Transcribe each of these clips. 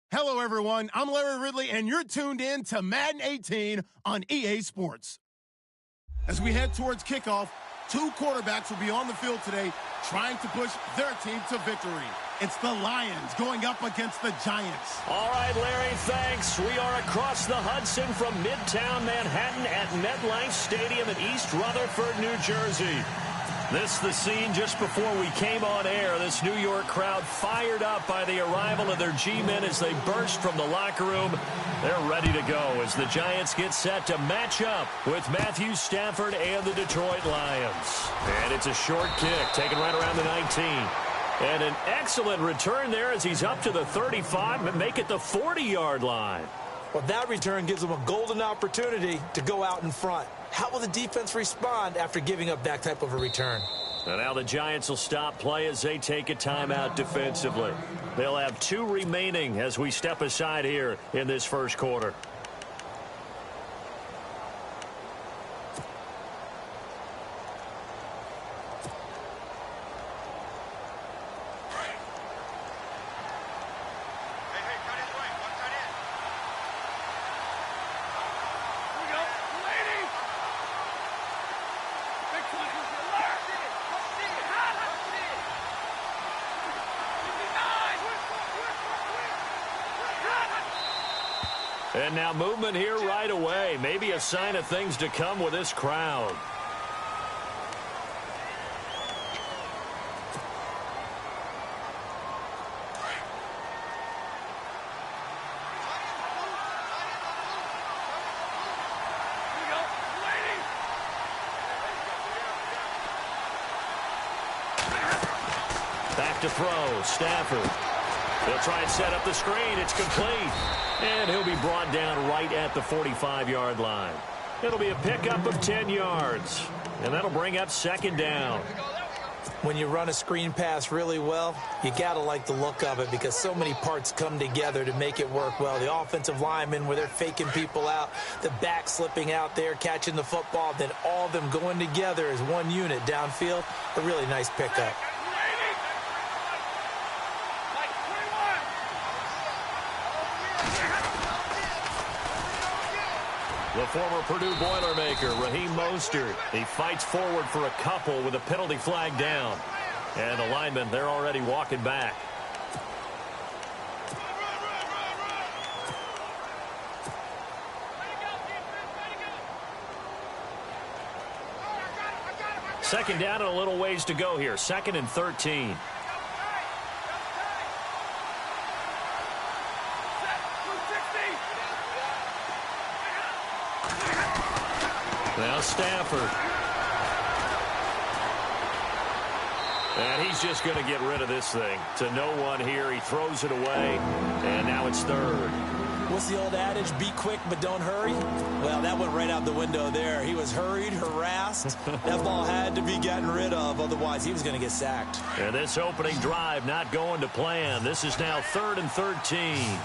Hello, everyone. I'm Larry Ridley, and you're tuned in to Madden 18 on EA Sports. As we head towards kickoff, two quarterbacks will be on the field today trying to push their team to victory. It's the Lions going up against the Giants. All right, Larry, thanks. We are across the Hudson from Midtown Manhattan at MetLife Stadium in East Rutherford, New Jersey. This is the scene just before we came on air. This New York crowd fired up by the arrival of their G-men as they burst from the locker room. They're ready to go as the Giants get set to match up with Matthew Stafford and the Detroit Lions. And it's a short kick taken right around the 19. And an excellent return there as he's up to the 35 and make it the 40-yard line. Well, that return gives them a golden opportunity to go out in front. How will the defense respond after giving up that type of a return? And now the Giants will stop play as they take a timeout defensively. They'll have 2 remaining as we step aside here in this first quarter. And now movement here right away. Maybe a sign of things to come with this crowd. Back to throw, Stafford. They'll try and set up the screen. It's complete. And he'll be brought down right at the 45-yard line. It'll be a pickup of 10 yards. And that'll bring up second down. When you run a screen pass really well, you got to like the look of it because so many parts come together to make it work well. The offensive linemen where they're faking people out, the back slipping out there, catching the football, then all of them going together as one unit downfield. A really nice pickup. The former Purdue Boilermaker, Raheem Mostert. He fights forward for a couple with a penalty flag down. And the linemen, they're already walking back. Second down and a little ways to go here. 2nd and 13. Now Stafford. And he's just going to get rid of this thing. To no one here. He throws it away. And now it's 3rd. What's the old adage? Be quick, but don't hurry? Well, that went right out the window there. He was hurried, harassed. That ball had to be gotten rid of. Otherwise, he was going to get sacked. And this opening drive not going to plan. This is now 3rd and 13.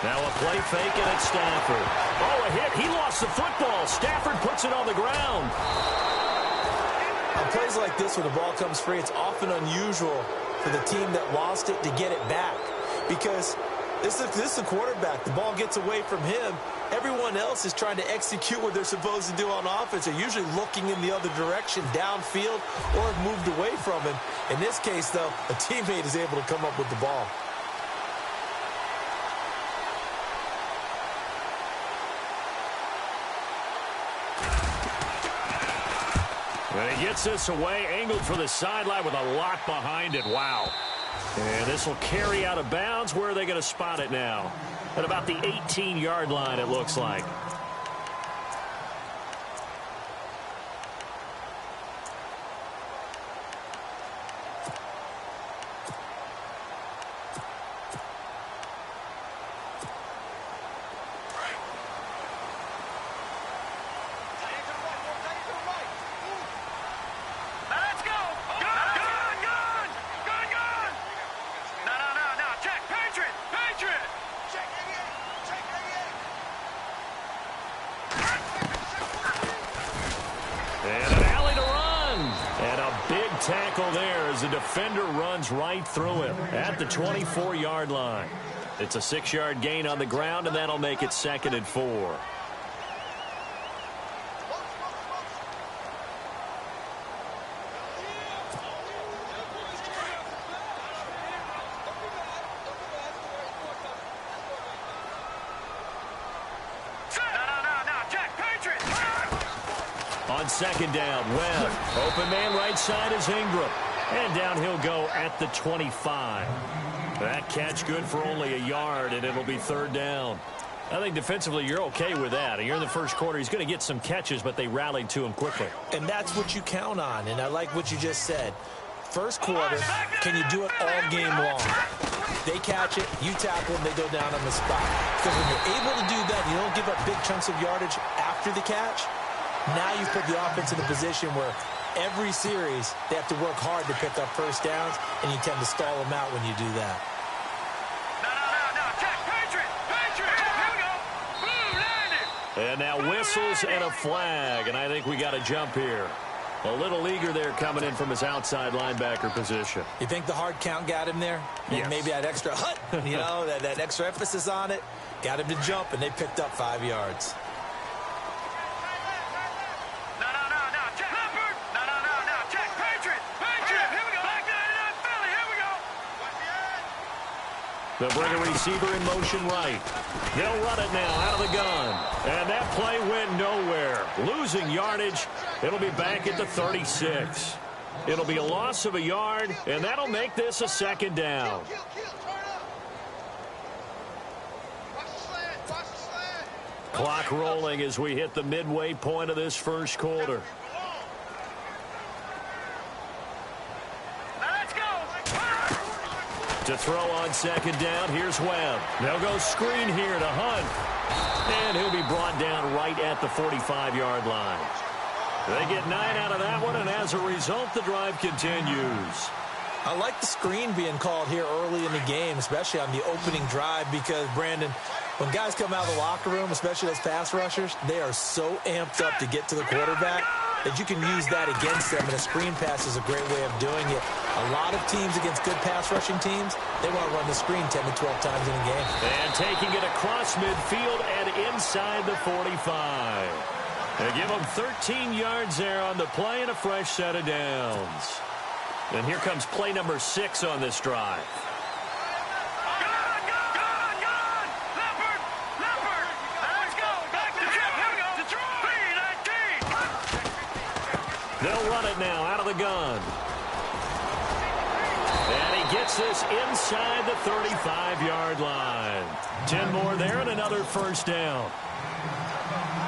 Now a play fake and it's Stafford. Oh, a hit. He lost the football. Stafford puts it on the ground. On plays like this where the ball comes free, it's often unusual for the team that lost it to get it back. Because this is a quarterback. The ball gets away from him. Everyone else is trying to execute what they're supposed to do on offense. They're usually looking in the other direction, downfield, or have moved away from him. In this case, though, a teammate is able to come up with the ball. And he gets this away, angled for the sideline with a lot behind it. Wow. And this will carry out of bounds. Where are they going to spot it now? At about the 18-yard line, it looks like. tackle there as the defender runs right through him at the 24-yard line. It's a 6-yard gain on the ground, and that'll make it 2nd and 4. On 2nd down, Webb. Open man right side is Ingram. And down he'll go at the 25. That catch good for only a yard, and it'll be 3rd down. I think defensively you're okay with that. Here in the first quarter, he's going to get some catches, but they rallied to him quickly. And that's what you count on, and I like what you just said. First quarter, can you do it all game long? They catch it, you tackle them, they go down on the spot. Because when you're able to do that, you don't give up big chunks of yardage after the catch. Now you put the offense in a position where every series they have to work hard to pick up first downs, and you tend to stall them out when you do that. And now whistles and a flag, and I think we got a jump here. A little eager there coming in from his outside linebacker position. You think the hard count got him there? Yes. Maybe that extra that extra emphasis on it got him to jump, and they picked up 5 yards. They'll bring a receiver in motion right. They'll run it now out of the gun. And that play went nowhere. Losing yardage. It'll be back at the 36. It'll be a loss of a yard, and that'll make this a 2nd down. Clock rolling as we hit the midway point of this first quarter. To throw on 2nd down, here's Webb. They'll go screen here to Hunt. And he'll be brought down right at the 45-yard line. They get 9 out of that one, and as a result, the drive continues. I like the screen being called here early in the game, especially on the opening drive, because, Brandon, when guys come out of the locker room, especially those pass rushers, they are so amped up to get to the quarterback that you can use that against them, and a screen pass is a great way of doing it. A lot of teams against good pass rushing teams, they want to run the screen 10 to 12 times in a game. And taking it across midfield and inside the 45. They give them 13 yards there on the play and a fresh set of downs. And here comes play number 6 on this drive. They'll run it now out of the gun. And he gets this inside the 35-yard line. 10 more there and another first down.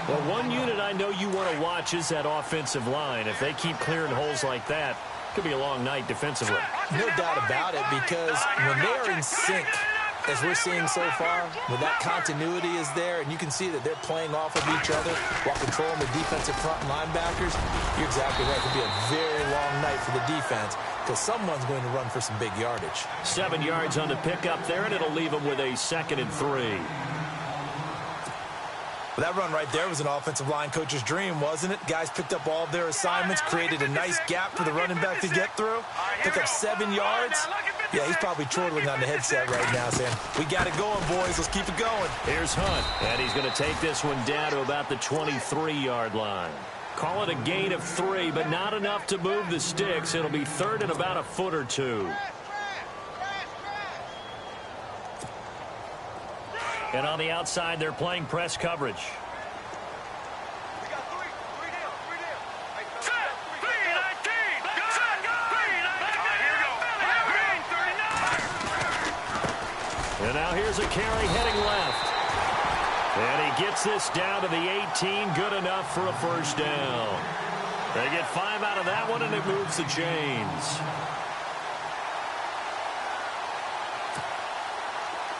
Well, one unit I know you want to watch is that offensive line. If they keep clearing holes like that, it could be a long night defensively. No doubt about it, because when they are in sync, as we're seeing so far, when that continuity is there and you can see that they're playing off of each other while controlling the defensive front and linebackers, you're exactly right. It could be a very long night for the defense because someone's going to run for some big yardage. 7 yards on the pickup there, and it'll leave them with a 2nd and 3. Well, that run right there was an offensive line coach's dream, wasn't it? Guys picked up all of their assignments, created a nice gap for the running back to get through, pick up 7 yards. Yeah, he's probably chortling on the headset right now saying, we got it going, boys. Let's keep it going. Here's Hunt, and he's going to take this one down to about the 23-yard line. Call it a gain of 3, but not enough to move the sticks. It'll be 3rd and about a foot or 2. And on the outside, they're playing press coverage. And now here's a carry heading left. And he gets this down to the 18, good enough for a first down. They get 5 out of that one, and it moves the chains.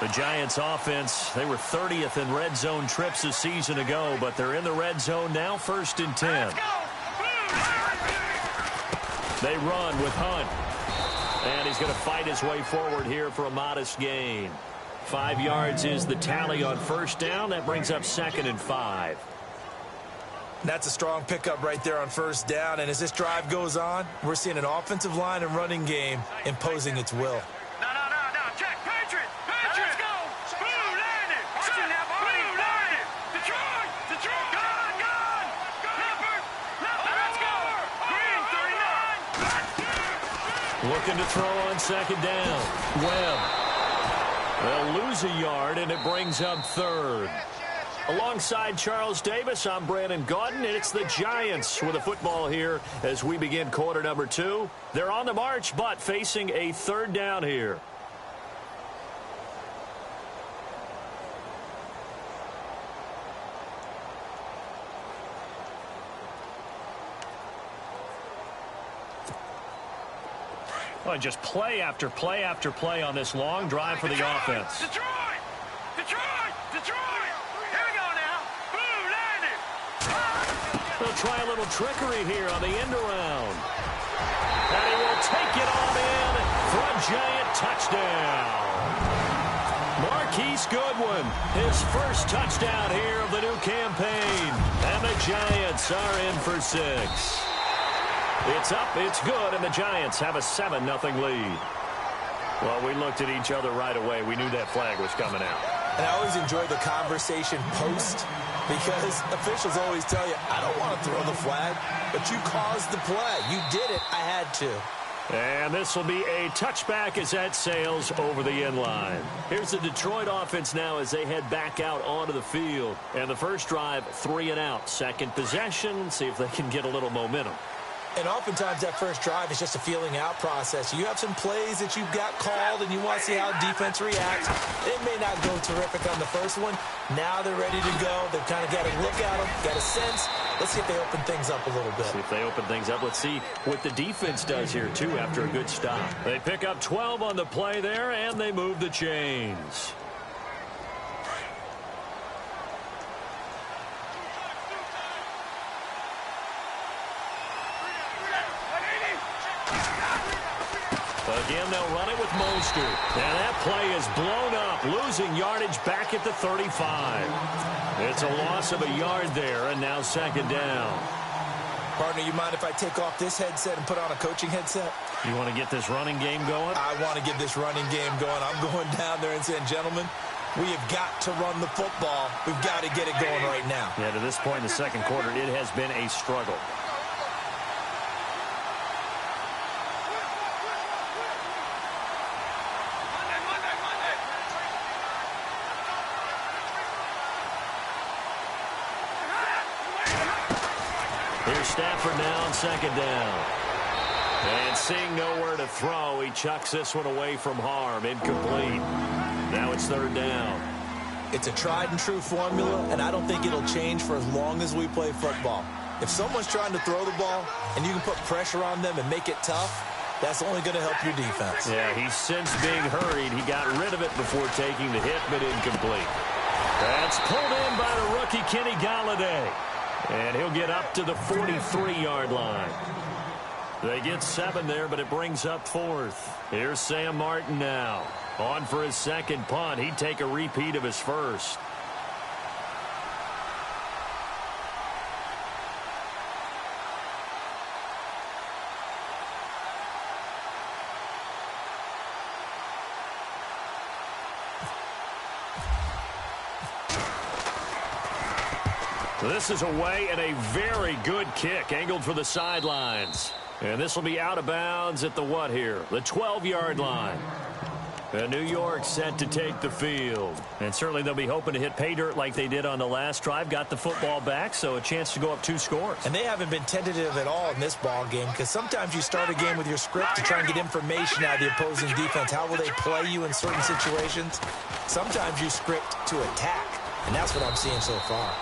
The Giants offense, they were 30th in red zone trips a season ago, but they're in the red zone now, 1st and 10. They run with Hunt. And he's going to fight his way forward here for a modest gain. 5 yards is the tally on first down. That brings up 2nd and 5. That's a strong pickup right there on first down. And as this drive goes on, we're seeing an offensive line and running game imposing its will. No. Check. Patriot. Let's go. Blue landed. Watching that body. Blue landed. Detroit. Gun. Leopard. Let's go. Green 39. Looking to throw on second down. Webb. They'll lose a yard, and it brings up third. Alongside Charles Davis, I'm Brandon Gaudin, and it's the Giants with the football here as we begin quarter number 2. They're on the march, but facing a third down here. Well, just play after play after play on this long drive for the offense. Detroit. Here we go now. Blue landed. They'll try a little trickery here on the end around. And he will take it on in for a Giant touchdown. Marquise Goodwin, his first touchdown here of the new campaign. And the Giants are in for 6. It's up, it's good, and the Giants have a 7-0 lead. Well, we looked at each other right away. We knew that flag was coming out. And I always enjoy the conversation post because officials always tell you, I don't want to throw the flag, but you caused the play. You did it. I had to. And this will be a touchback as that sails over the end line. Here's the Detroit offense now as they head back out onto the field. And the first drive, 3 and out. Second possession, see if they can get a little momentum. And oftentimes that first drive is just a feeling out process. You have some plays that you've got called and you want to see how defense reacts. It may not go terrific on the first one. Now they're ready to go. They've kind of got a look at them, got a sense. Let's see if they open things up a little bit. See if they open things up. Let's see what the defense does here, too, after a good stop. They pick up 12 on the play there, and they move the chains. Again, they'll run it with Mostert. And that play is blown up, losing yardage back at the 35. It's a loss of a yard there, and now second down. Partner, you mind if I take off this headset and put on a coaching headset? You want to get this running game going? I want to get this running game going. I'm going down there and saying, gentlemen, we have got to run the football. We've got to get it going right now. Yeah, to this point in the second quarter, it has been a struggle. Here's Stafford now on second down. And seeing nowhere to throw, he chucks this one away from harm. Incomplete. Now it's third down. It's a tried-and-true formula, and I don't think it'll change for as long as we play football. If someone's trying to throw the ball and you can put pressure on them and make it tough, that's only going to help your defense. Yeah, he's since being hurried. He got rid of it before taking the hit, but incomplete. That's pulled in by the rookie Kenny Galladay. And he'll get up to the 43-yard line. They get 7 there, but it brings up 4th. Here's Sam Martin now. On for his second punt. He'd take a repeat of his first. This is away and a very good kick angled for the sidelines. And this will be out of bounds at the what here? The 12-yard line. And New York set to take the field. And certainly they'll be hoping to hit pay dirt like they did on the last drive. Got the football back, so a chance to go up 2 scores. And they haven't been tentative at all in this ball game because sometimes you start a game with your script to try and get information out of the opposing defense. How will they play you in certain situations? Sometimes you script to attack, and that's what I'm seeing so far.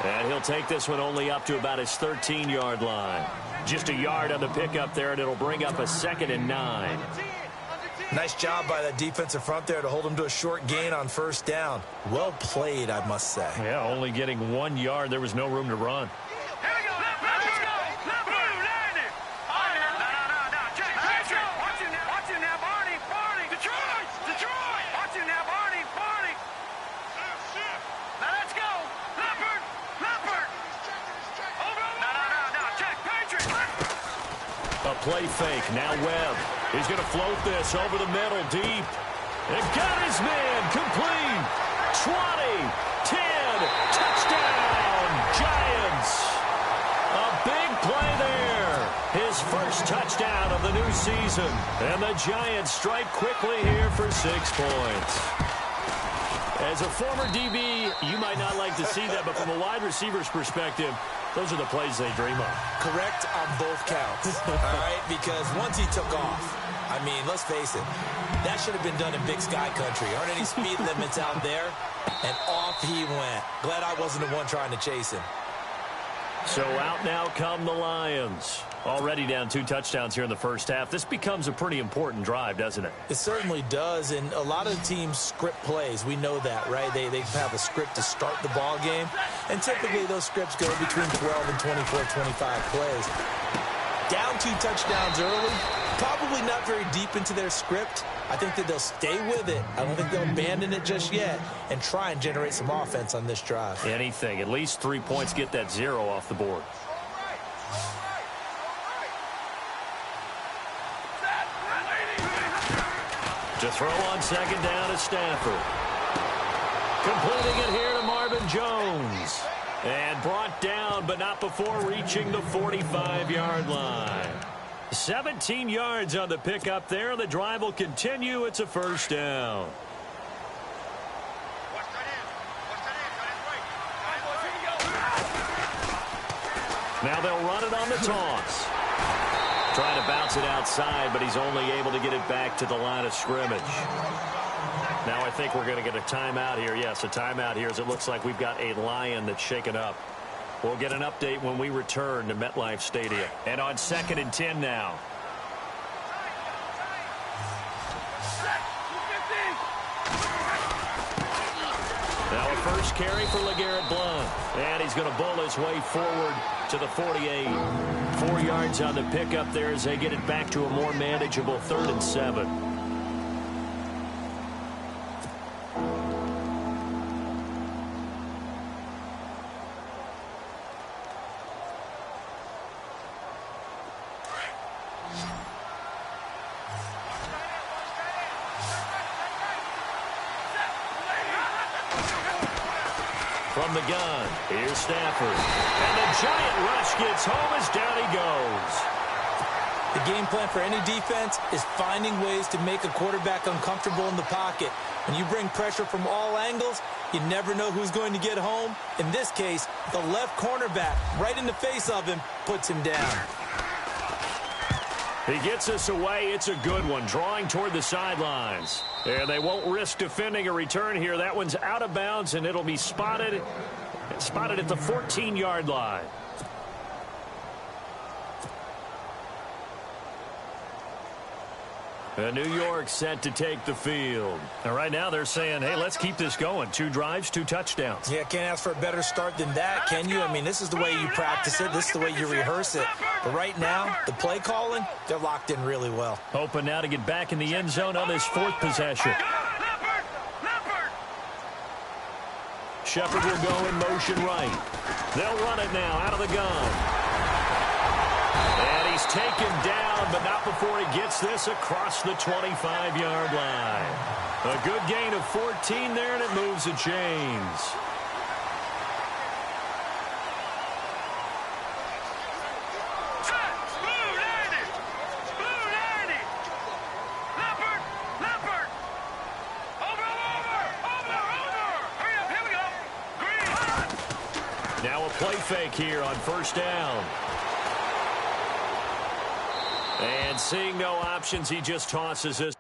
And he'll take this one only up to about his 13-yard line. Just a yard on the pickup there, and it'll bring up a 2nd and 9. Nice job by that defensive front there to hold him to a short gain on first down. Well played, I must say. Yeah, only getting 1 yard. There was no room to run. Here we go. Let's go. Blue landed. No. Check. Watch him now. Barney. Detroit. Watch him now. Barney. Now let's go. Leopard. play fake. Now Webb. He's going to float this over the middle, deep. And got his man. Complete. 20, 10, touchdown, Giants. A big play there. His first touchdown of the new season. And the Giants strike quickly here for 6 points. As a former DB, you might not like to see that, but from a wide receiver's perspective, those are the plays they dream of. Correct on both counts, all right? Because once he took off, I mean, let's face it, that should have been done in Big Sky Country. Aren't any speed limits out there? And off he went. Glad I wasn't the one trying to chase him. So out now come the Lions. Already down 2 touchdowns here in the first half. This becomes a pretty important drive, doesn't it? It certainly does, and a lot of teams script plays. We know that, right? They have a script to start the ball game, and typically those scripts go between 12 and 24, 25 plays. Down 2 touchdowns early, probably not very deep into their script. I think that they'll stay with it. I don't think they'll abandon it just yet and try and generate some offense on this drive. Anything. At least 3 points, get that 0 off the board. To throw on second down is Stafford. Completing it here to Marvin Jones. And brought down, but not before reaching the 45-yard line. 17 yards on the pickup there. The drive will continue. It's a first down. Now they'll run it on the toss. Trying to bounce it outside, but he's only able to get it back to the line of scrimmage. Now I think we're going to get a timeout here. Yes, a timeout here as it looks like we've got a Lion that's shaken up. We'll get an update when we return to MetLife Stadium. And on 2nd and 10 now. Now a first carry for LeGarrette Blount. And he's going to bull his way forward to the 48. 4 yards on the pickup there as they get it back to a more manageable 3rd and 7. From the gun, here's Stafford. And the giant rush gets home as down he goes. The game plan for any defense is finding ways to make a quarterback uncomfortable in the pocket. When you bring pressure from all angles, you never know who's going to get home. In this case, the left cornerback, right in the face of him, puts him down. He gets us away. It's a good one, drawing toward the sidelines. And they won't risk defending a return here. That one's out of bounds, and it'll be spotted at the 14-yard line. And New York set to take the field. And right now they're saying, hey, let's keep this going. 2 drives, 2 touchdowns. Yeah, can't ask for a better start than that, can you? I mean, this is the way you practice it. This is the way you rehearse it. But right now, the play calling, they're locked in really well. Hoping now to get back in the end zone on this 4th possession. Shepard will go in motion right. They'll run it now out of the gun. And he's taken down, but not before he gets this across the 25-yard line. A good gain of 14 there, and it moves the chains. Now a play fake here on first down. And seeing no options, he just tosses this.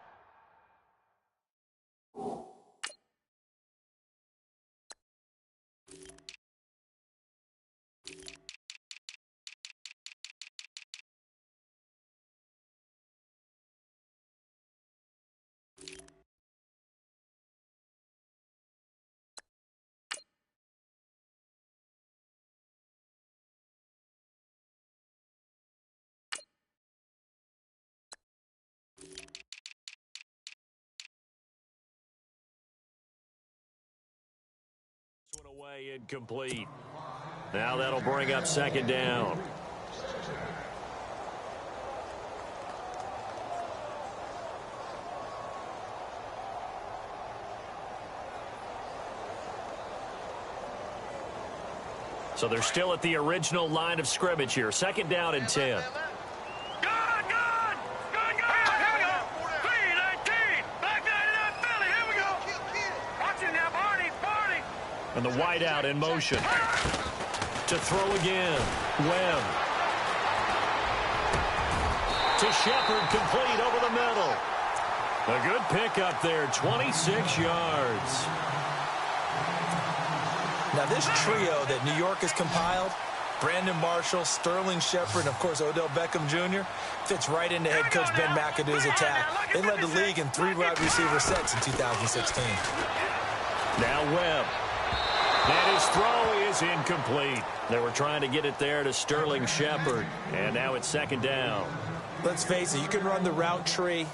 Away incomplete. Now that'll bring up second down. So they're still at the original line of scrimmage here. 2nd down and 10. Good! Here we go! 3-19! Back 99 Philly, here we go! Watch it now, Barney! And the wideout in motion. To throw again. Webb. To Shepard, complete over the middle. A good pickup there, 26 yards. Now this trio that New York has compiled, Brandon Marshall, Sterling Shepard, and of course Odell Beckham Jr., fits right into head coach Ben McAdoo's attack. They led the league in 3 wide receiver sets in 2016. Now Webb. And his throw is incomplete. They were trying to get it there to Sterling Shepard. And now it's 2nd down. Let's face it, you can run the route tree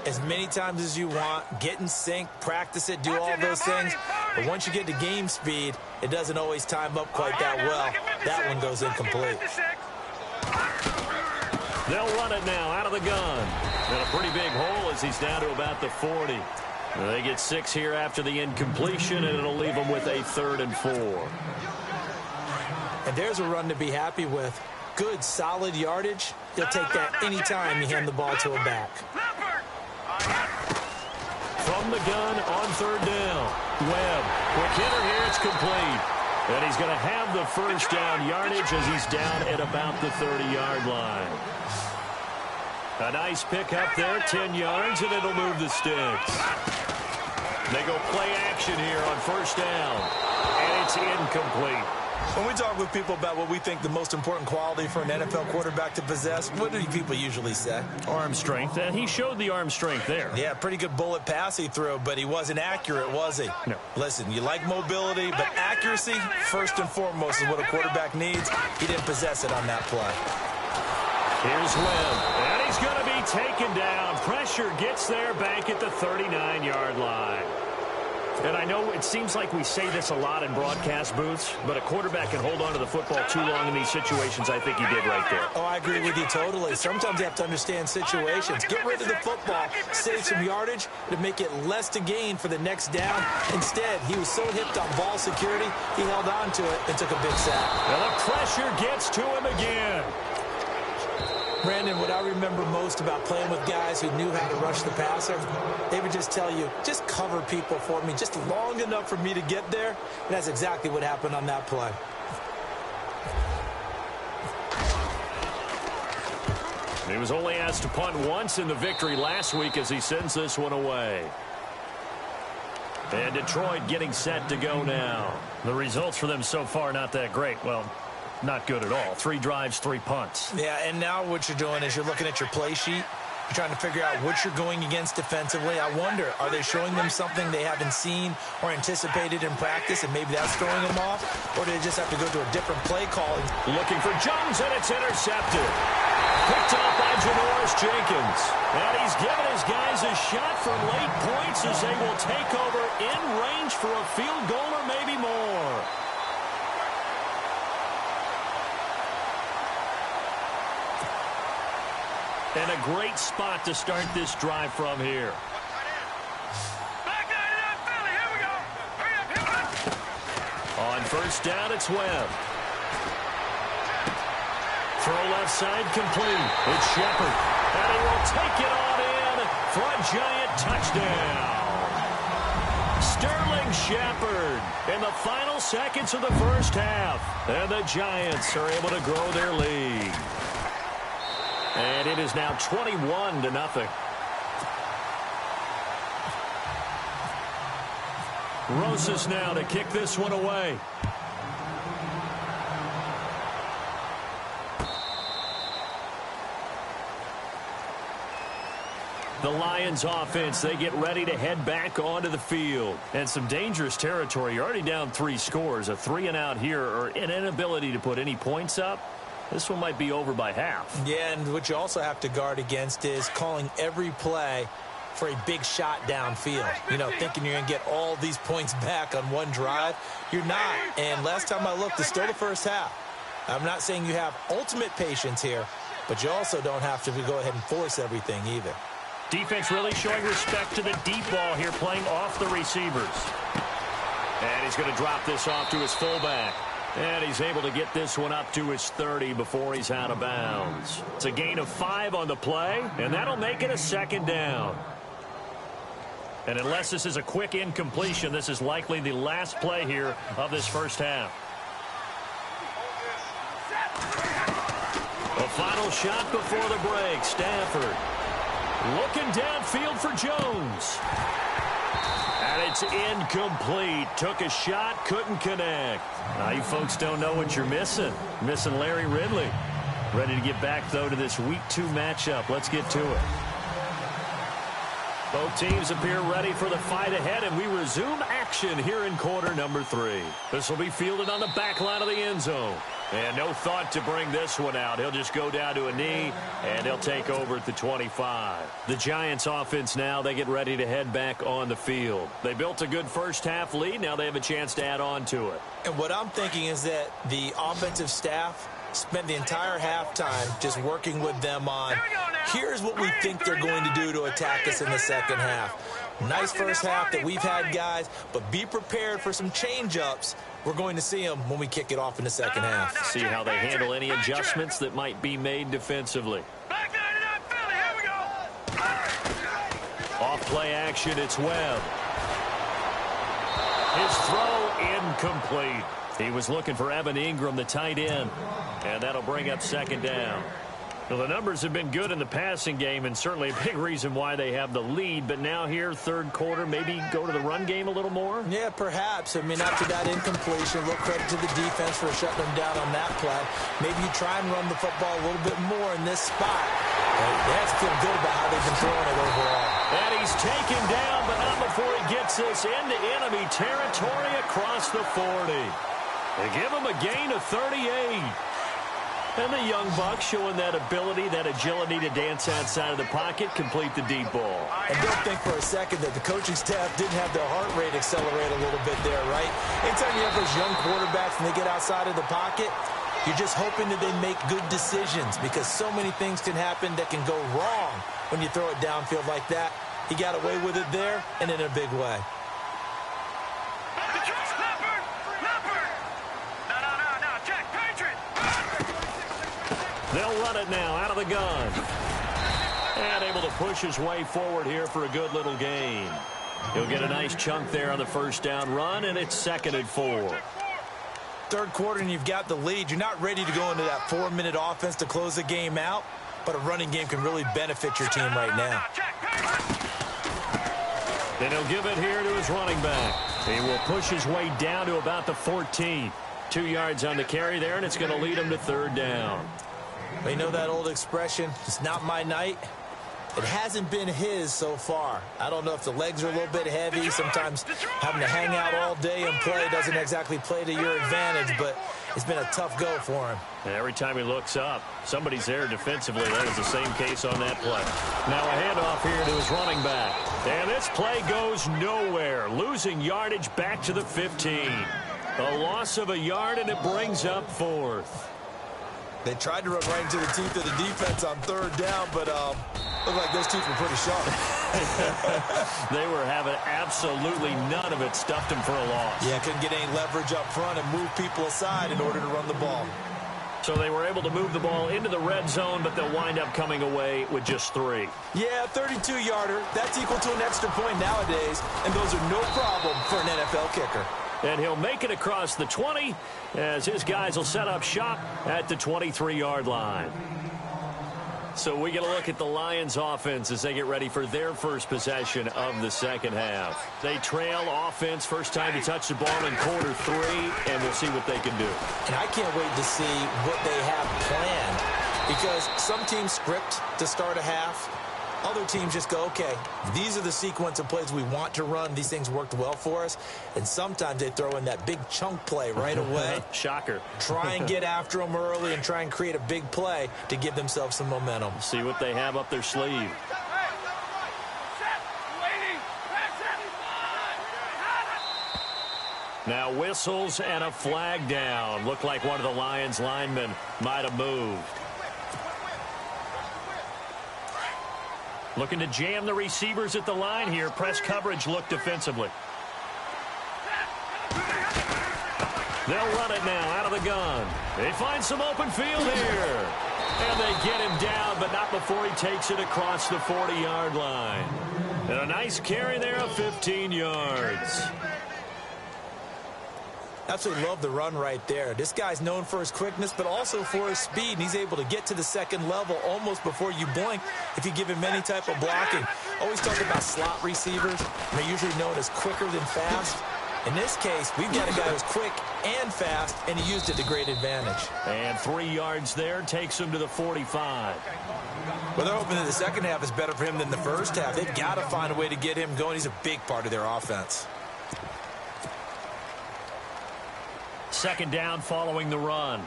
as many times as you want, get in sync, practice it, do all those things. But once you get to game speed, it doesn't always time up quite that well. That one goes incomplete. They'll run it now out of the gun. And a pretty big hole as he's down to about the 40. They get 6 here after the incompletion, and it'll leave them with a 3rd and 4. And there's a run to be happy with. Good, solid yardage. He'll take that any time you hand the ball to a back. From the gun on 3rd down. Webb. Quick hitter here. It's complete. And he's going to have the 1st down yardage as he's down at about the 30-yard line. A nice pickup there, 10 yards, and it'll move the sticks. They go play action here on 1st down. And it's incomplete. When we talk with people about what we think the most important quality for an NFL quarterback to possess, what do people usually say? Arm strength, and he showed the arm strength there. Yeah, pretty good bullet pass he threw, but he wasn't accurate, was he? No. Listen, you like mobility, but accuracy, first and foremost, is what a quarterback needs. He didn't possess it on that play. Here's Webb, and he's going to be taken down. Pressure gets there back at the 39-yard line. And I know it seems like we say this a lot in broadcast booths, but a quarterback can hold on to the football too long in these situations. I think he did right there. Oh, I agree with you totally. Sometimes you have to understand situations. Get rid of the football, save some yardage to make it less to gain for the next down. Instead, he was so hipped on ball security, he held on to it and took a big sack. And the pressure gets to him again. Brandon, what I remember most about playing with guys who knew how to rush the passer, they would just tell you, just cover people for me, just long enough for me to get there. And that's exactly what happened on that play. He was only asked to punt once in the victory last week as he sends this one away. And Detroit getting set to go now. The results for them so far not that great. Well, not good at all. 3 drives, 3 punts. Yeah, and now what you're doing is you're looking at your play sheet. You're trying to figure out what you're going against defensively. I wonder, are they showing them something they haven't seen or anticipated in practice, and maybe that's throwing them off? Or do they just have to go to a different play calling? Looking for Jones, and it's intercepted. Picked off by Janoris Jenkins. And he's given his guys a shot for late points as they will take over in range for a field goal or maybe more. And a great spot to start this drive from here. Back 99 Philly, here we go! Hurry up! On 1st down, it's Webb. Throw left side complete. It's Shepard. And he will take it on in for a giant touchdown. Sterling Shepard in the final seconds of the 1st half. And the Giants are able to grow their lead. And it is now 21-0. Rosas now to kick this one away. The Lions offense, they get ready to head back onto the field. And some dangerous territory. You're already down 3 scores. A 3-and-out here or an inability to put any points up. This one might be over by half. Yeah, and what you also have to guard against is calling every play for a big shot downfield. You know, thinking you're going to get all these points back on one drive. You're not. And last time I looked, it's still the 1st half. I'm not saying you have ultimate patience here, but you also don't have to go ahead and force everything either. Defense really showing respect to the deep ball here, playing off the receivers. And he's going to drop this off to his fullback. And he's able to get this one up to his 30 before he's out of bounds. It's a gain of 5 on the play, and that'll make it a second down. And unless this is a quick incompletion, this is likely the last play here of this first half. The final shot before the break. Stafford looking downfield for Jones. And it's incomplete. Took a shot, couldn't connect. Now, you folks don't know what you're missing. Missing Larry Ridley. Ready to get back, though, to this Week 2 matchup. Let's get to it. Both teams appear ready for the fight ahead, and we resume action here in quarter number 3. This will be fielded on the back line of the end zone. And no thought to bring this one out. He'll just go down to a knee, and he'll take over at the 25. The Giants offense now, they get ready to head back on the field. They built a good first half lead. Now they have a chance to add on to it. And what I'm thinking is that the offensive staff spent the entire halftime just working with them on, here's what we think they're going to do to attack us in the second half. Nice first half that we've had, guys, but be prepared for some change-ups. We're going to see them when we kick it off in the second half. See how they handle any adjustments that might be made defensively. Off play action, it's Webb. His throw incomplete. He was looking for Evan Ingram, the tight end, and that'll bring up second down. Well, the numbers have been good in the passing game, and certainly a big reason why they have the lead. But now here, third quarter, maybe go to the run game a little more? Yeah, perhaps. I mean, after that incompletion, a little credit to the defense for shutting them down on that play. Maybe you try and run the football a little bit more in this spot. They have to feel good about how they've been throwing it overall. And he's taken down, but not before he gets this into enemy territory across the 40. They give him a gain of 38. And the young buck showing that ability, that agility to dance outside of the pocket, complete the deep ball. And don't think for a second that the coaching staff didn't have their heart rate accelerate a little bit there, right? Anytime you have those young quarterbacks and they get outside of the pocket, you're just hoping that they make good decisions because so many things can happen that can go wrong when you throw it downfield like that. He got away with it there and in a big way. They'll run it now out of the gun. And able to push his way forward here for a good little gain. He'll get a nice chunk there on the first down run, and it's 2nd and 4. Third quarter and you've got the lead. You're not ready to go into that 4-minute offense to close the game out, but a running game can really benefit your team right now. Then he'll give it here to his running back. He will push his way down to about the 14. 2 yards on the carry there, and it's going to lead him to third down. They know that old expression, it's not my night. It hasn't been his so far. I don't know if the legs are a little bit heavy. Sometimes having to hang out all day and play doesn't exactly play to your advantage, but it's been a tough go for him. And every time he looks up, somebody's there defensively. That is the same case on that play. Now a handoff here to his running back. And this play goes nowhere. Losing yardage back to the 15. A loss of a yard, and it brings up 4th. They tried to run right into the teeth of the defense on third down, but looked like those teeth were pretty sharp. They were having absolutely none of it. Stuffed them for a loss. Yeah, couldn't get any leverage up front and move people aside in order to run the ball. So they were able to move the ball into the red zone, but they'll wind up coming away with just 3. Yeah, 32-yarder. That's equal to an extra point nowadays, and those are no problem for an NFL kicker. And he'll make it across the 20 as his guys will set up shop at the 23-yard line. So we get a look at the Lions offense as they get ready for their first possession of the second half. They trail offense, first time to touch the ball in quarter 3, and we'll see what they can do. And I can't wait to see what they have planned because some teams script to start a half. Other teams just go, okay, these are the sequence of plays we want to run. These things worked well for us. And sometimes they throw in that big chunk play right away. Shocker. Try and get after them early and try and create a big play to give themselves some momentum. See what they have up their sleeve. Now whistles and a flag down. Looked like one of the Lions linemen might have moved. Looking to jam the receivers at the line here. Press coverage look defensively. They'll run it now out of the gun. They find some open field here. And they get him down, but not before he takes it across the 40-yard line. And a nice carry there of 15 yards. Absolutely love the run right there. This guy's known for his quickness, but also for his speed. And he's able to get to the second level almost before you blink if you give him any type of blocking. Always talk about slot receivers. They're usually known as quicker than fast. In this case, we've got a guy who's quick and fast, and he used it to great advantage. And 3 yards there takes him to the 45. Well, they're hoping that the second half is better for him than the first half. They've got to find a way to get him going. He's a big part of their offense. Second down following the run.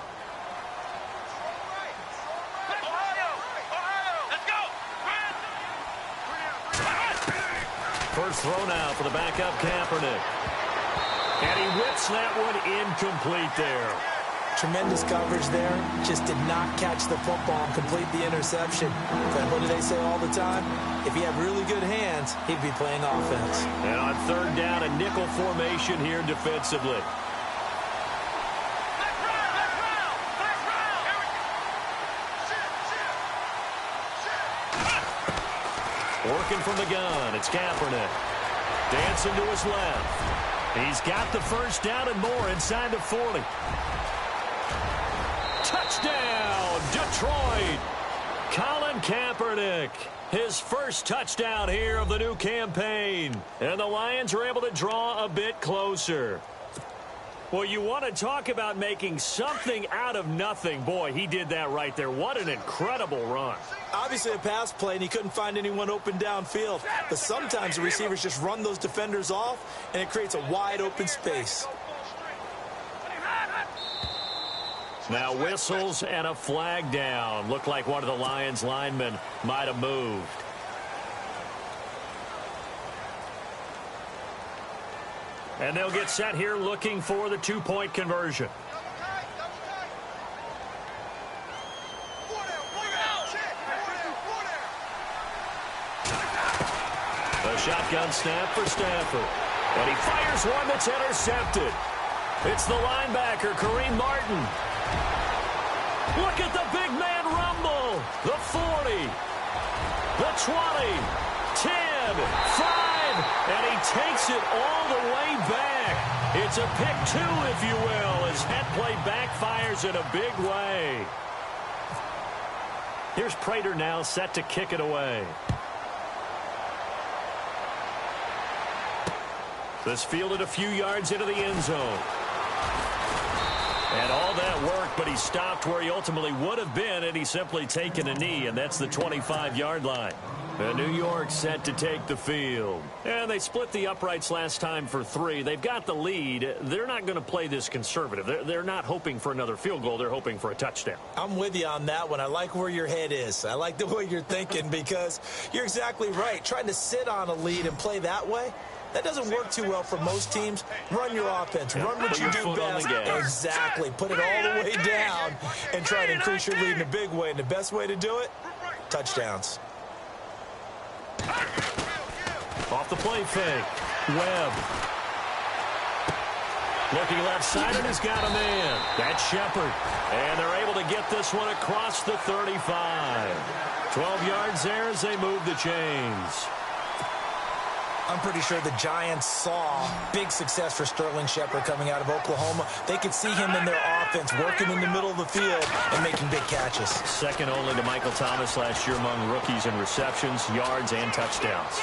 First throw now for the backup Kaepernick. And he whips that one incomplete there. Tremendous coverage there. Just did not catch the football and complete the interception. But what do they say all the time? If he had really good hands, he'd be playing offense. And on third down, a nickel formation here defensively. Working from the gun, it's Kaepernick. Dancing to his left. He's got the first down and more inside the 40. Touchdown, Detroit! Colin Kaepernick, his first touchdown here of the new campaign. And the Lions are able to draw a bit closer. Well, you want to talk about making something out of nothing. Boy, he did that right there. What an incredible run. Obviously a pass play, and he couldn't find anyone open downfield. But sometimes the receivers just run those defenders off, and it creates a wide open space. Now whistles and a flag down. Looked like one of the Lions linemen might have moved. And they'll get set here looking for the two-point conversion. A shotgun snap for Stafford. And he fires one that's intercepted. It's the linebacker, Kareem Martin. Look at the big man rumble. The 40, the 20, 10, 5, and he takes it all the way back. It's a pick two, if you will, as that play backfires in a big way. Here's Prater now set to kick it away. This fielded a few yards into the end zone. And all that work, but he stopped where he ultimately would have been had he simply taken a knee, and that's the 25-yard line. And New York set to take the field. And they split the uprights last time for 3. They've got the lead. They're not going to play this conservative. They're not hoping for another field goal. They're hoping for a touchdown. I'm with you on that one. I like where your head is. I like the way you're thinking because you're exactly right. Trying to sit on a lead and play that way, that doesn't work too well for most teams. Run your offense. Run what you do best. Exactly. Put it all the way down and try to increase your lead in a big way. And the best way to do it, touchdowns. Off the play fake. Webb. Looking left side, and he's got a man. That's Shepard. And they're able to get this one across the 35. 12 yards there as they move the chains. I'm pretty sure the Giants saw big success for Sterling Shepard coming out of Oklahoma. They could see him in their offense working in the middle of the field and making big catches. Second only to Michael Thomas last year among rookies in receptions, yards, and touchdowns.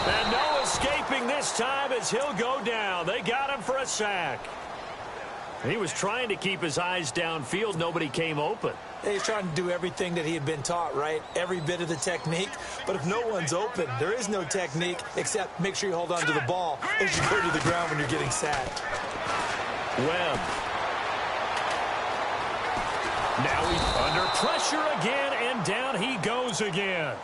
And no escaping this time as he'll go down. They got him for a sack. He was trying to keep his eyes downfield. Nobody came open. He's trying to do everything that he had been taught, right? Every bit of the technique. But if no one's open, there is no technique except make sure you hold on to the ball as you go to the ground when you're getting sacked. Webb. Now he's under pressure again, and down he goes again.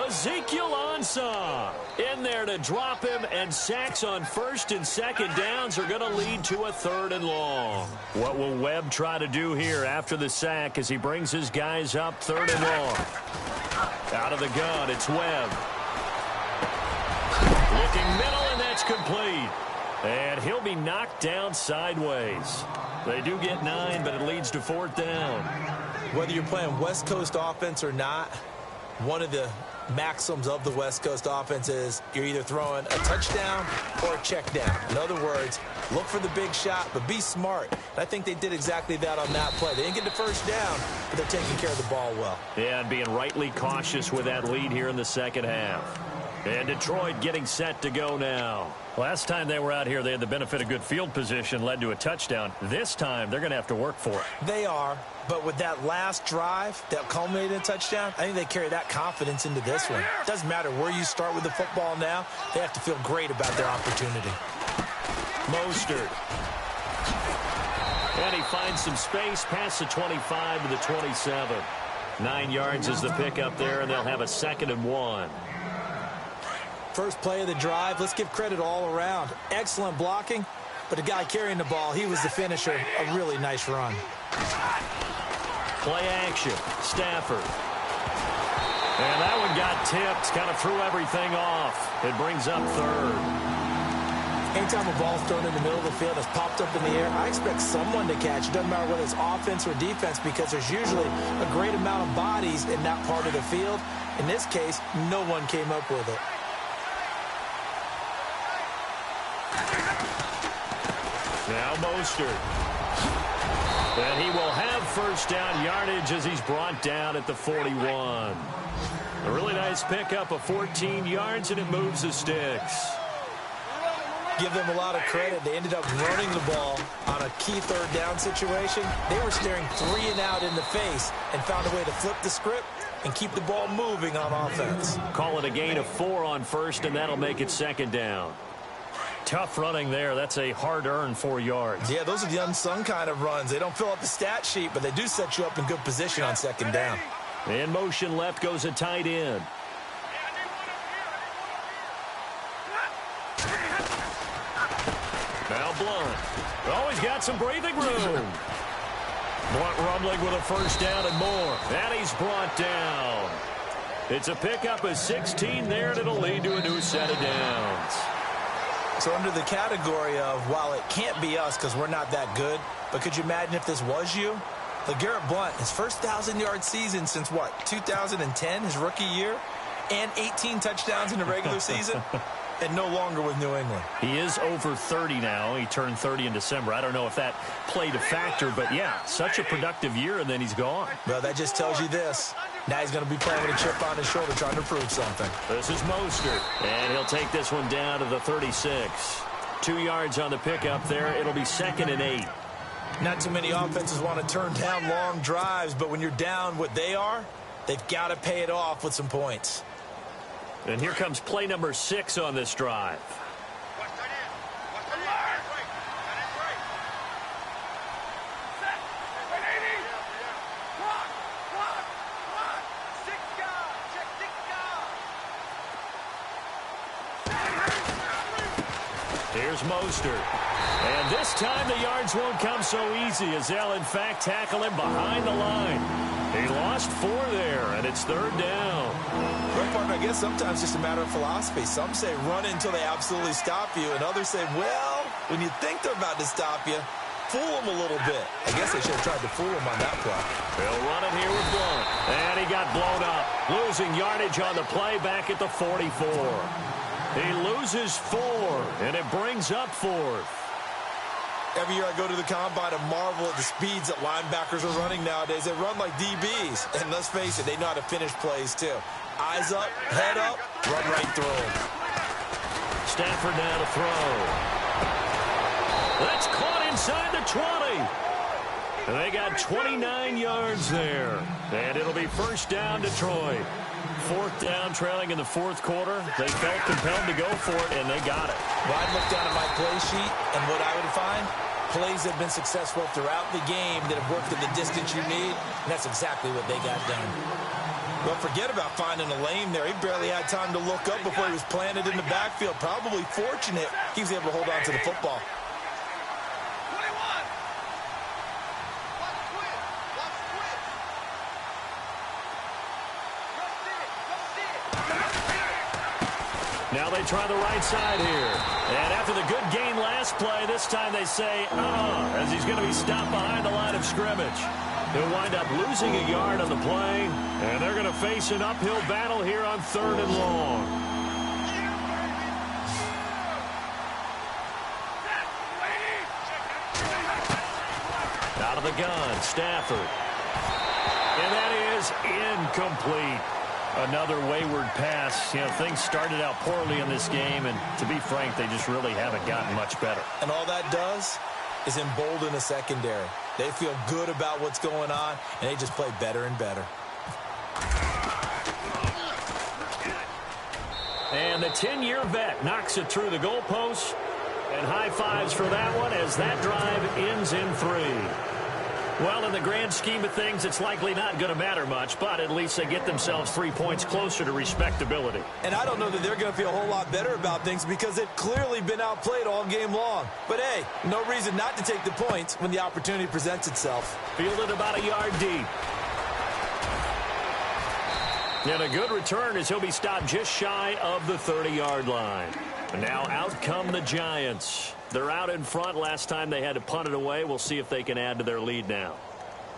Ezekiel Ansah in there to drop him, and sacks on first and second downs are going to lead to a 3rd and long. What will Webb try to do here after the sack as he brings his guys up 3rd and long? Out of the gun, it's Webb. Looking middle, and that's complete. And he'll be knocked down sideways. They do get 9, but it leads to 4th down. Whether you're playing West Coast offense or not, one of the maxims of the West Coast offense is you're either throwing a touchdown or a check down. In other words, look for the big shot, but be smart. And I think they did exactly that on that play. They didn't get the first down, but they're taking care of the ball well. Yeah, and being rightly cautious with that lead here in the second half. And Detroit getting set to go now. Last time they were out here, they had the benefit of good field position, led to a touchdown. This time, they're going to have to work for it. They are, but with that last drive that culminated in a touchdown, I think they carry that confidence into this one. It doesn't matter where you start with the football now. They have to feel great about their opportunity. Mostert. And he finds some space past the 25 to the 27. 9 yards is the pickup there, and they'll have a 2nd and 1. First play of the drive, let's give credit all around. Excellent blocking, but the guy carrying the ball, he was the finisher. A really nice run. Play action, Stafford. And that one got tipped, kind of threw everything off. It brings up 3rd. Anytime a ball's thrown in the middle of the field that's popped up in the air, I expect someone to catch. It doesn't matter whether it's offense or defense because there's usually a great amount of bodies in that part of the field. In this case, no one came up with it. Now Mostert. And he will have first down yardage as he's brought down at the 41. A really nice pickup of 14 yards, and it moves the sticks. Give them a lot of credit. They ended up running the ball on a key 3rd down situation. They were staring 3 and out in the face and found a way to flip the script and keep the ball moving on offense. Call it a gain of 4 on 1st, and that'll make it 2nd down. Tough running there. That's a hard-earned 4 yards. Yeah, those are the unsung kind of runs. They don't fill up the stat sheet, but they do set you up in good position on 2nd down. In motion left goes a tight end. Now Blunt. Always got some breathing room. Blunt rumbling with a first down and more. And he's brought down. It's a pickup of 16 there, and it'll lead to a new set of downs. So under the category of, while it can't be us because we're not that good, but could you imagine if this was you? LeGarrette Blount, his first 1,000-yard season since, what, 2010, his rookie year, and 18 touchdowns in the regular season, and no longer with New England. He is over 30 now. He turned 30 in December. I don't know if that played a factor, but, yeah, such a productive year, and then he's gone. Well, that just tells you this. Now he's going to be playing with a chip on his shoulder trying to prove something. This is Mostert, and he'll take this one down to the 36. 2 yards on the pickup there. It'll be 2nd and 8. Not too many offenses want to turn down long drives, but when you're down what they are, they've got to pay it off with some points. And here comes play number 6 on this drive. Here's Mostert. And this time the yards won't come so easy as they'll, in fact, tackle him behind the line. He lost 4 there, and it's 3rd down. Well, partner, I guess sometimes it's just a matter of philosophy. Some say run until they absolutely stop you, and others say, well, when you think they're about to stop you, fool them a little bit. I guess they should have tried to fool him on that play. They'll run it here with Blunt. And he got blown up, losing yardage on the play back at the 44. He loses 4, and it brings up 4th. Every year I go to the combine and marvel at the speeds that linebackers are running nowadays. They run like DBs. And let's face it, they know how to finish plays too. Eyes up, head up, run right through them. Stafford now to throw. That's caught inside the 20. And they got 29 yards there. And it'll be first down, Detroit. 4th down, trailing in the 4th quarter. They felt compelled to go for it, and they got it. Well, I'd look down at my play sheet, and what I would find, plays that have been successful throughout the game that have worked at the distance you need, and that's exactly what they got done. Well, forget about finding a lane there. He barely had time to look up before he was planted in the backfield. Probably fortunate he was able to hold on to the football. Now Now they try the right side here. And after the good gain last play, this time they say, as he's going to be stopped behind the line of scrimmage. He'll wind up losing a yard on the play, and they're going to face an uphill battle here on 3rd and long. Out of the gun, Stafford. And that is incomplete. Another wayward pass. You know, things started out poorly in this game, and to be frank, they just really haven't gotten much better. And all that does is embolden the secondary. They feel good about what's going on, and they just play better and better. And the 10-year vet knocks it through the goalpost, and high fives for that one as that drive ends in 3. Well, in the grand scheme of things, it's likely not going to matter much, but at least they get themselves 3 points closer to respectability. And I don't know that they're going to feel a whole lot better about things because they've clearly been outplayed all game long. But, hey, no reason not to take the points when the opportunity presents itself. Fielded about a yard deep. And a good return as he'll be stopped just shy of the 30-yard line. And now out come the Giants. They're out in front. Last time they had to punt it away. We'll see if they can add to their lead now.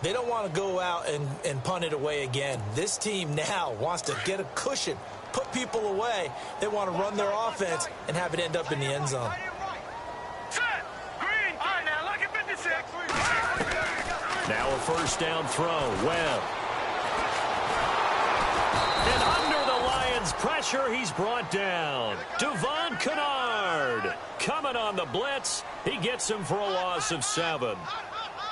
They don't want to go out and punt it away again. This team now wants to get a cushion, put people away. They want to run their offense and have it end up in the end zone. Set. Green. All right, now look at 56. Now a first down throw. Webb. And under the Lions' pressure, he's brought down. Devon Kennard coming on the blitz. He gets him for a loss of 7.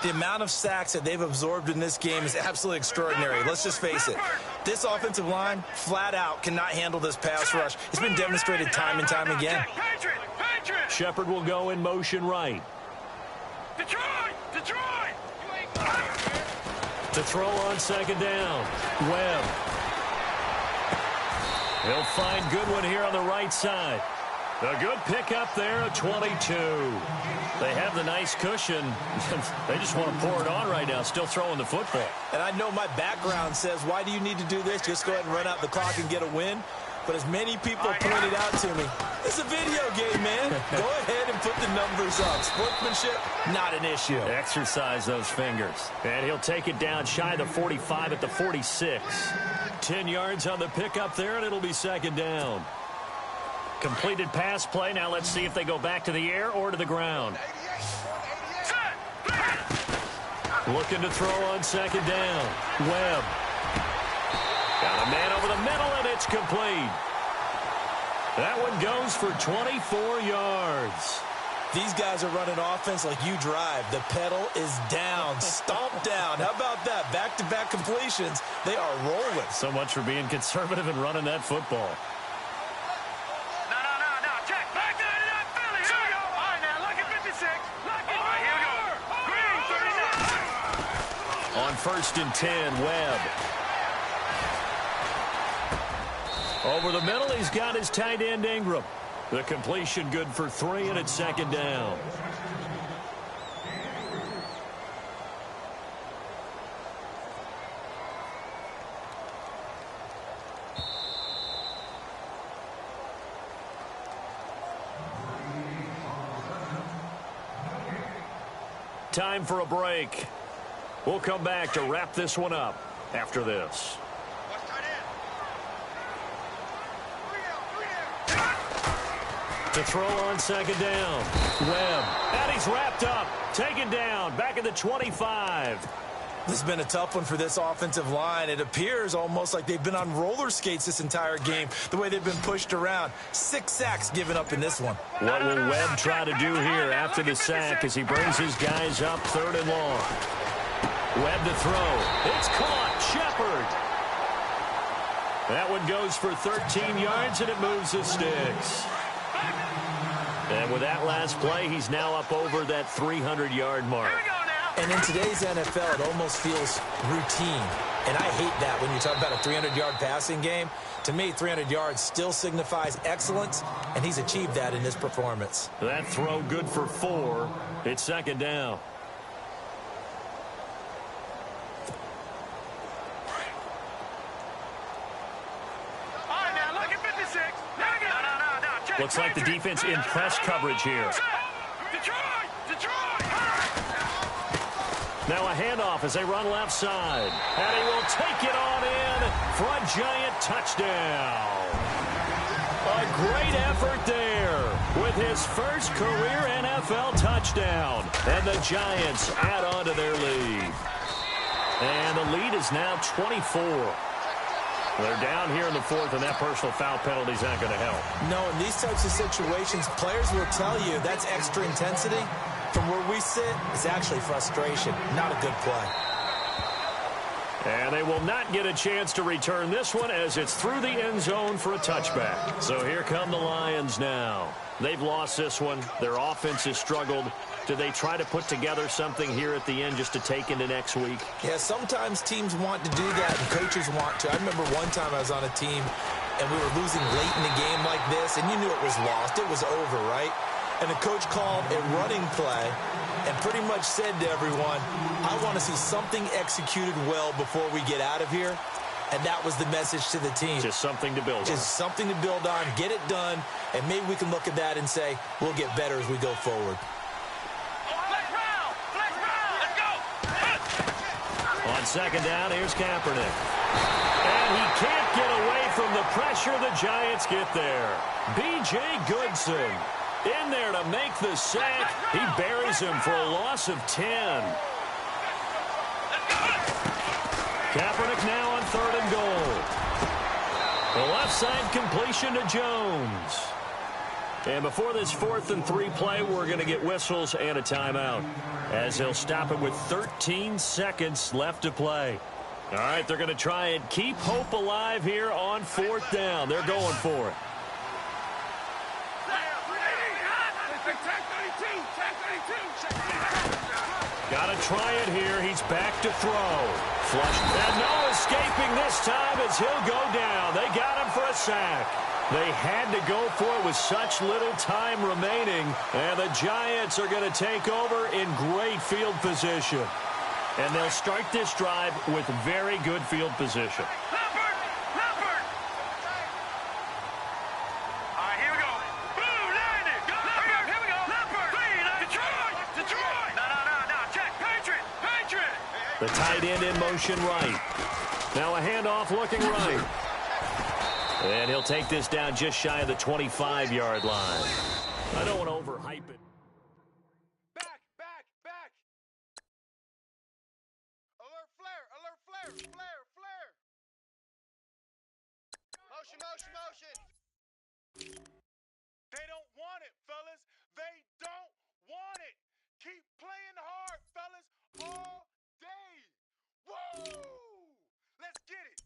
The amount of sacks that they've absorbed in this game is absolutely extraordinary. Let's just face it. This offensive line, flat out, cannot handle this pass rush. It's been demonstrated time and time again. Shepard will go in motion right. Detroit! To throw on second down. Webb. He'll find Goodwin here on the right side. A good pickup there at 22. They have the nice cushion. They just want to pour it on right now, still throwing the football. And I know my background says, why do you need to do this? Just go ahead and run out the clock and get a win. But as many people pointed out to me, it's a video game, man. Go ahead and put the numbers up. Sportsmanship, not an issue. Exercise those fingers. And he'll take it down shy of the 45 at the 46. 10 yards on the pickup there, and it'll be second down. Completed pass play. Now let's see if they go back to the air or to the ground. Looking to throw on second down. Webb. Got a man over the middle, and it's complete. That one goes for 24 yards. These guys are running offense like you drive. The pedal is down, stomped down. How about that? Back-to-back completions. They are rolling. So much for being conservative and running that football. No. Check. Back to that Philly. Here we go. All right, now look at 56. Look at here we go. Green, 39. On 1st and 10, Webb. Over the middle, he's got his tight end, Ingram. The completion good for 3, and it's second down. Time for a break. We'll come back to wrap this one up after this. To throw on second down. Webb. And he's wrapped up. Taken down. Back at the 25. This has been a tough one for this offensive line. It appears almost like they've been on roller skates this entire game, the way they've been pushed around. 6 sacks given up in this one. What will Webb try to do here after the sack as he brings his guys up 3rd and long? Webb to throw. It's caught. Shepard. That one goes for 13 yards, and it moves the sticks. And with that last play, he's now up over that 300-yard mark. And in today's NFL, it almost feels routine. And I hate that when you talk about a 300-yard passing game. To me, 300 yards still signifies excellence, and he's achieved that in this performance. That throw good for 4. It's second down. All right, now look at 56. No. Looks like the defense in press coverage here. Now a handoff as they run left side. And he will take it on in for a Giant touchdown. A great effort there with his first career NFL touchdown. And the Giants add on to their lead. And the lead is now 24. They're down here in the fourth, and that personal foul penalty is not going to help. No, in these types of situations, players will tell you that's extra intensity. From where we sit, it's actually frustration. Not a good play. And they will not get a chance to return this one as it's through the end zone for a touchback. So here come the Lions now. They've lost this one. Their offense has struggled. Do they try to put together something here at the end just to take into next week? Yeah, sometimes teams want to do that and coaches want to. I remember one time I was on a team and we were losing late in the game like this, and you knew it was lost. It was over, right? And the coach called a running play and pretty much said to everyone, I want to see something executed well before we get out of here. And that was the message to the team. Just something to build on. Just something to build on, get it done, and maybe we can look at that and say, we'll get better as we go forward. On second down, here's Kaepernick. And he can't get away from the pressure. The Giants get there. B.J. Goodson in there to make the sack. He buries him for a loss of 10. Kaepernick now on third and goal. The left side completion to Jones. And before this 4th and 3 play, we're going to get whistles and a timeout, as he'll stop it with 13 seconds left to play. All right, they're going to try and keep hope alive here on 4th down. They're going for it. Got to try it here. He's back to throw. Flush. And no escaping this time as he'll go down. They got him for a sack. They had to go for it with such little time remaining. And the Giants are going to take over in great field position. And they'll start this drive with very good field position. The tight end in motion right. Now a handoff looking right. And he'll take this down just shy of the 25-yard line. I don't want to overhype it. Back. Alert flare. Motion. They don't want it, fellas. They don't want it. Keep playing hard, fellas, all day. Woo! Let's get it.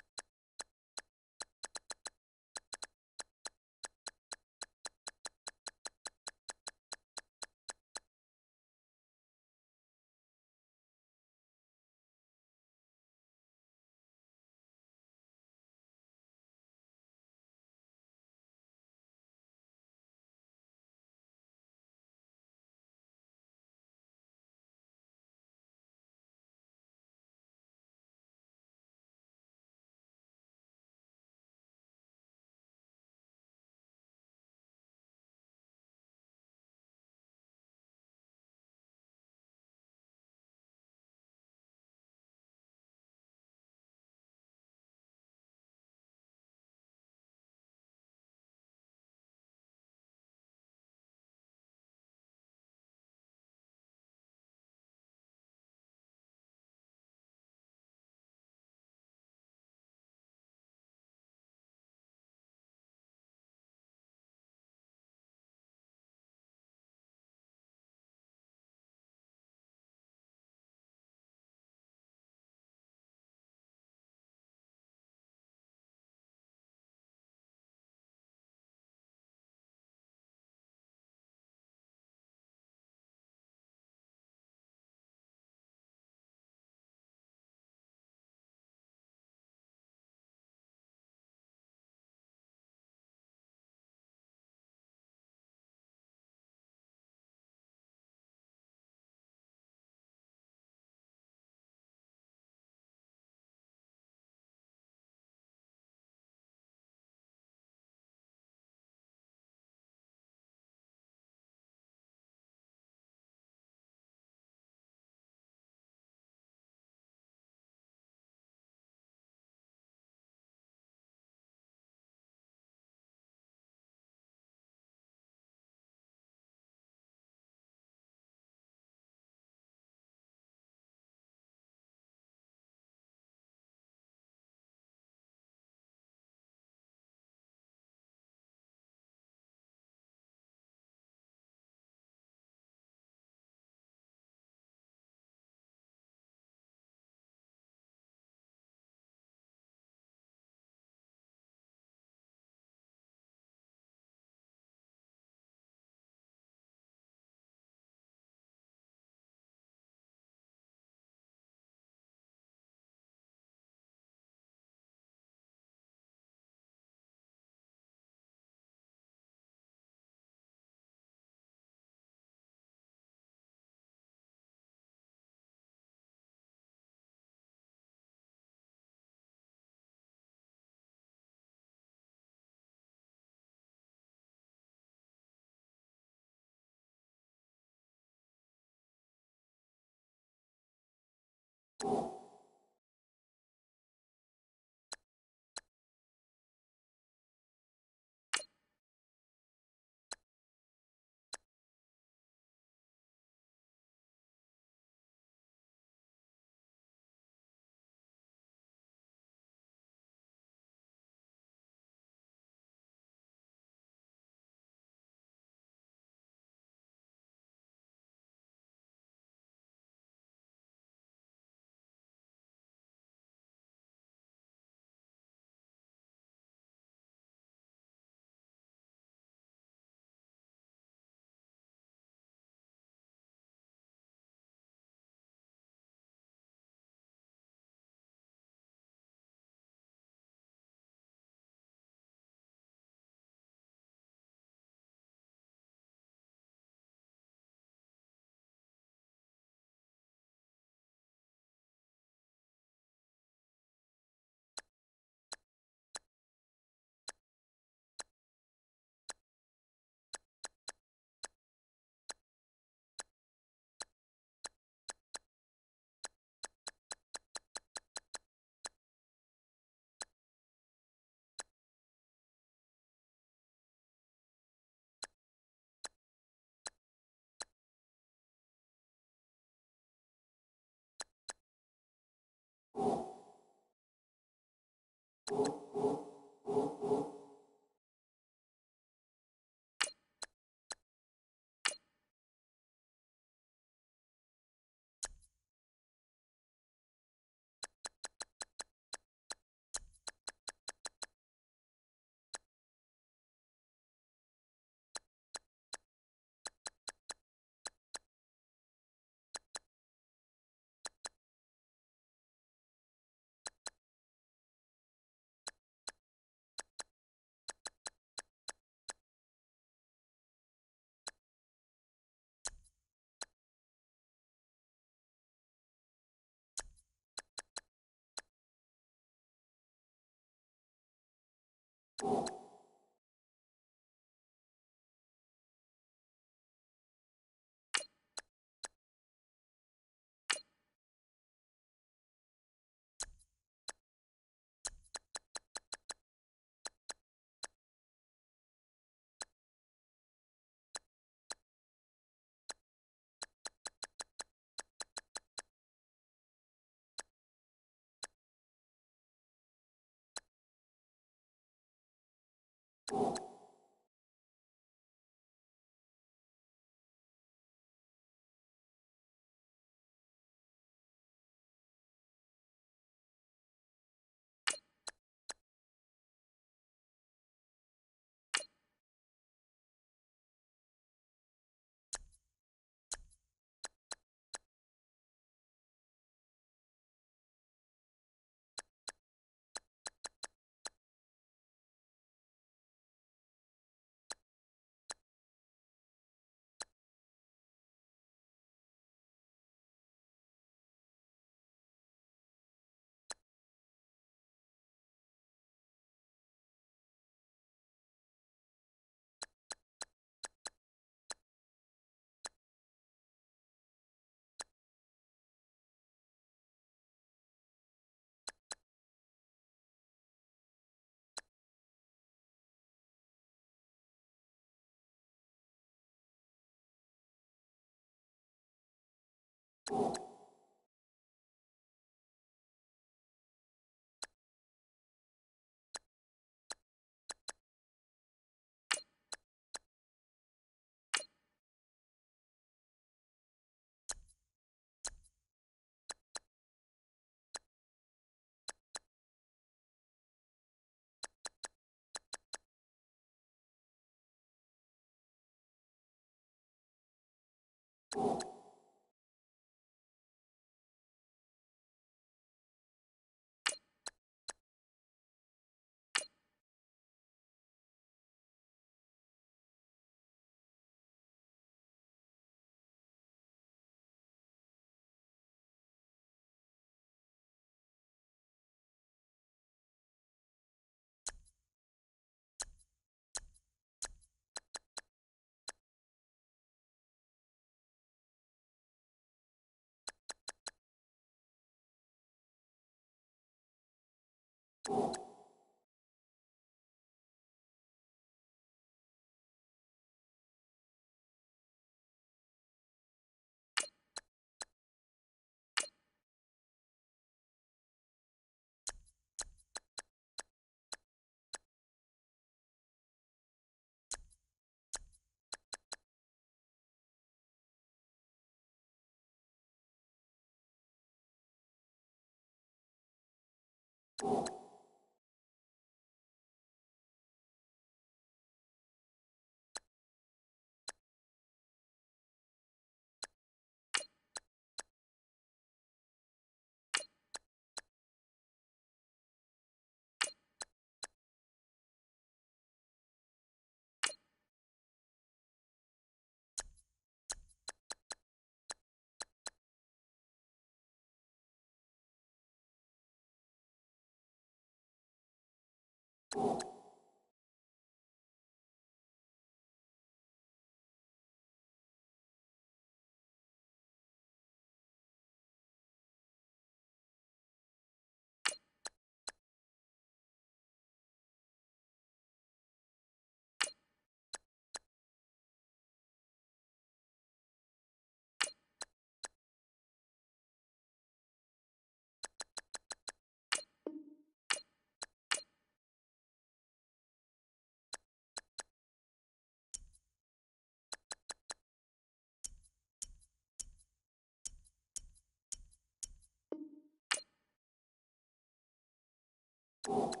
you